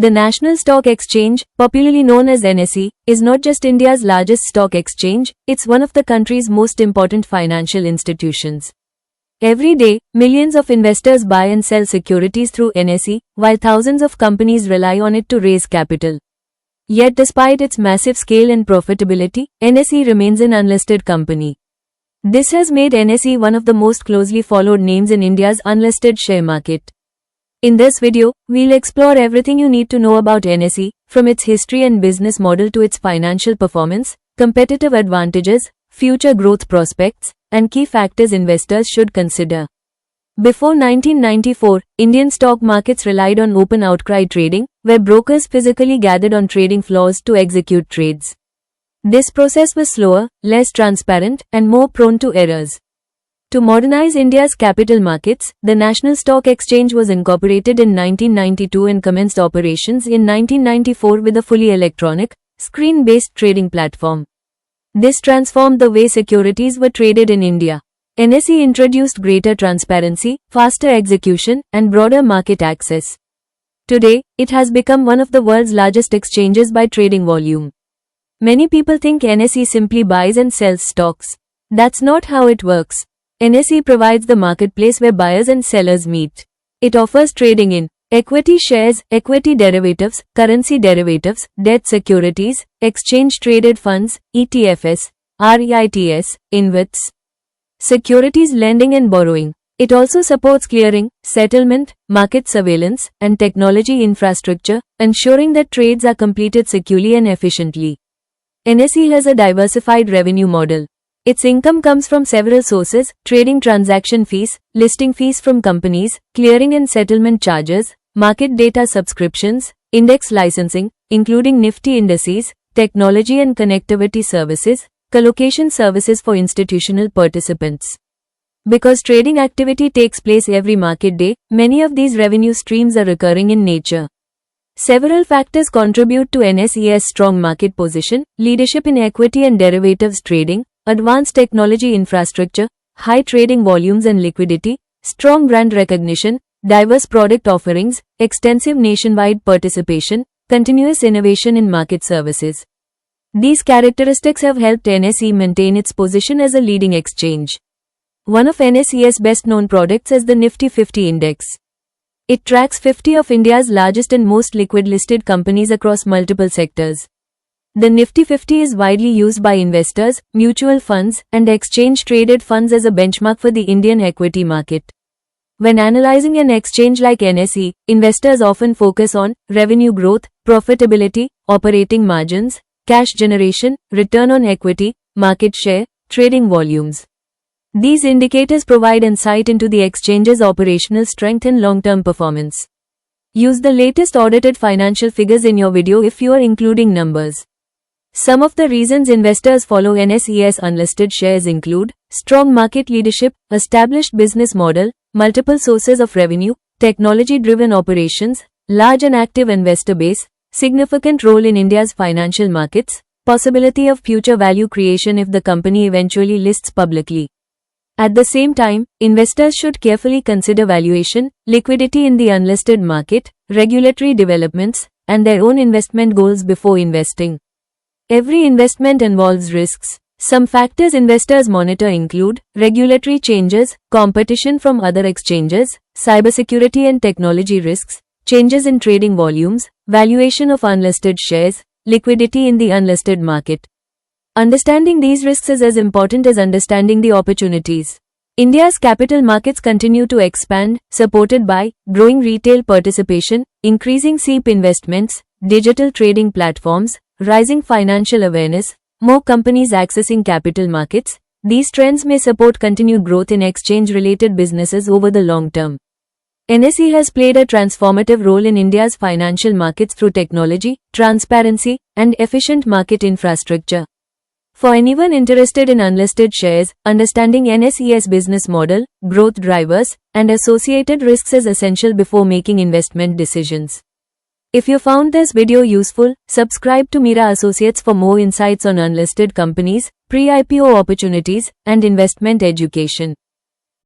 The National Stock Exchange, popularly known as NSE, is not just India's largest stock exchange, it's one of the country's most important financial institutions. Every day, millions of investors buy and sell securities through NSE, while thousands of companies rely on it to raise capital. Yet despite its massive scale and profitability, NSE remains an unlisted company. This has made NSE one of the most closely followed names in India's unlisted share market. In this video, we'll explore everything you need to know about NSE, from its history and business model to its financial performance, competitive advantages, future growth prospects, and key factors investors should consider. Before 1994, Indian stock markets relied on open outcry trading, where brokers physically gathered on trading floors to execute trades. This process was slower, less transparent, and more prone to errors. To modernize India's capital markets, the National Stock Exchange was incorporated in 1992 and commenced operations in 1994 with a fully electronic, screen-based trading platform. This transformed the way securities were traded in India. NSE introduced greater transparency, faster execution, and broader market access. Today, it has become one of the world's largest exchanges by trading volume. Many people think NSE simply buys and sells stocks. That's not how it works. NSE provides the marketplace where buyers and sellers meet. It offers trading in equity shares, equity derivatives, currency derivatives, debt securities, exchange-traded funds, ETFs, REITs, InvITs, securities lending and borrowing. It also supports clearing, settlement, market surveillance, and technology infrastructure, ensuring that trades are completed securely and efficiently. NSE has a diversified revenue model. Its income comes from several sources: trading transaction fees, listing fees from companies, clearing and settlement charges, market data subscriptions, index licensing, including Nifty indices, technology and connectivity services, colocation services for institutional participants. Because trading activity takes place every market day, many of these revenue streams are recurring in nature. Several factors contribute to NSE's strong market position: leadership in equity and derivatives trading, advanced technology infrastructure, high trading volumes and liquidity, strong brand recognition, diverse product offerings, extensive nationwide participation, continuous innovation in market services. These characteristics have helped NSE maintain its position as a leading exchange. One of NSE's best-known products is the Nifty 50 Index. It tracks 50 of India's largest and most liquid listed companies across multiple sectors. The Nifty 50 is widely used by investors, mutual funds, and exchange-traded funds as a benchmark for the Indian equity market. When analyzing an exchange like NSE, investors often focus on revenue growth, profitability, operating margins, cash generation, return on equity, market share, trading volumes. These indicators provide insight into the exchange's operational strength and long-term performance. Use the latest audited financial figures in your video if you are including numbers. Some of the reasons investors follow NSE's unlisted shares include strong market leadership, established business model, multiple sources of revenue, technology-driven operations, large and active investor base, significant role in India's financial markets, possibility of future value creation if the company eventually lists publicly. At the same time, investors should carefully consider valuation, liquidity in the unlisted market, regulatory developments, and their own investment goals before investing. Every investment involves risks. Some factors investors monitor include regulatory changes, competition from other exchanges, cybersecurity and technology risks, changes in trading volumes, valuation of unlisted shares, liquidity in the unlisted market. Understanding these risks is as important as understanding the opportunities. India's capital markets continue to expand, supported by growing retail participation, increasing SEEP investments, digital trading platforms, rising financial awareness, more companies accessing capital markets. These trends may support continued growth in exchange-related businesses over the long term. NSE has played a transformative role in India's financial markets through technology, transparency, and efficient market infrastructure. For anyone interested in unlisted shares, understanding NSE's business model, growth drivers, and associated risks is essential before making investment decisions. If you found this video useful, subscribe to Mira Associates for more insights on unlisted companies, pre-IPO opportunities, and investment education.